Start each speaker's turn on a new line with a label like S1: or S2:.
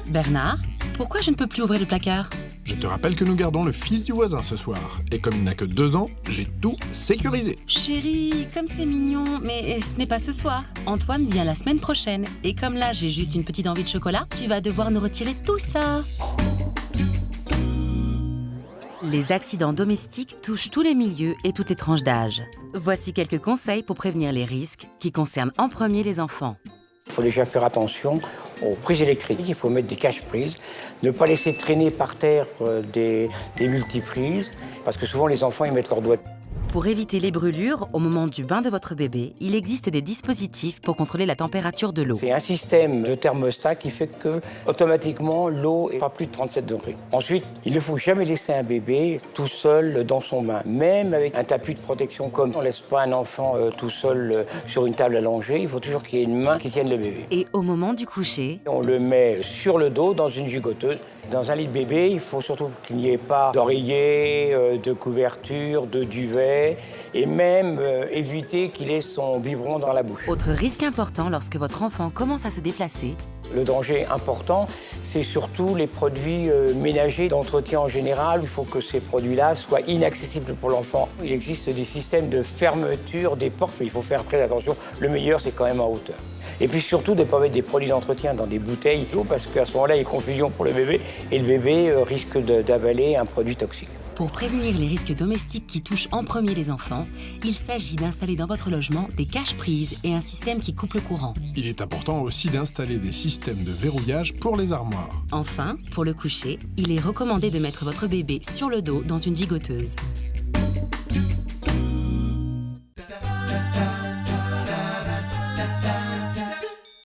S1: Bernard, pourquoi je ne peux plus ouvrir le placard?
S2: Je te rappelle que nous gardons le fils du voisin ce soir. Et comme il n'a que 2 ans, j'ai tout sécurisé.
S1: Chérie, comme c'est mignon, mais ce n'est pas ce soir. Antoine vient la semaine prochaine. Et comme là, j'ai juste une petite envie de chocolat, tu vas devoir nous retirer tout ça. Les accidents domestiques touchent tous les milieux et toutes les tranches d'âge. Voici quelques conseils pour prévenir les risques qui concernent en premier les enfants.
S3: Il faut déjà faire attention aux prises électriques. Il faut mettre des cache-prises, ne pas laisser traîner par terre des multiprises, parce que souvent les enfants ils mettent leurs doigts.
S1: Pour éviter les brûlures au moment du bain de votre bébé, il existe des dispositifs pour contrôler la température de l'eau.
S3: C'est un système de thermostat qui fait que automatiquement l'eau n'est pas plus de 37 degrés. Ensuite, il ne faut jamais laisser un bébé tout seul dans son bain, même avec un tapis de protection. Comme on ne laisse pas un enfant tout seul sur une table allongée, il faut toujours qu'il y ait une main qui tienne le bébé.
S1: Et au moment du coucher,
S3: On le met sur le dos dans une gigoteuse. Dans un lit de bébé, il faut surtout qu'il n'y ait pas d'oreiller, de couverture, de duvet, et même éviter qu'il ait son biberon dans la bouche.
S1: autre risque important lorsque votre enfant commence à se déplacer,
S3: Le danger important, c'est surtout les produits ménagers d'entretien en général. Il faut que ces produits-là soient inaccessibles pour l'enfant. Il existe des systèmes de fermeture des portes, mais il faut faire très attention. Le meilleur, c'est quand même en hauteur. Et puis surtout, de ne pas mettre des produits d'entretien dans des bouteilles d'eau, parce qu'à ce moment-là, il y a confusion pour le bébé, et le bébé risque d'avaler un produit toxique.
S1: pour prévenir les risques domestiques qui touchent en premier les enfants, il s'agit d'installer dans votre logement des cache-prises et un système qui coupe le courant.
S2: Il est important aussi d'installer des systèmes de verrouillage pour les armoires.
S1: Enfin, pour le coucher, il est recommandé de mettre votre bébé sur le dos dans une gigoteuse.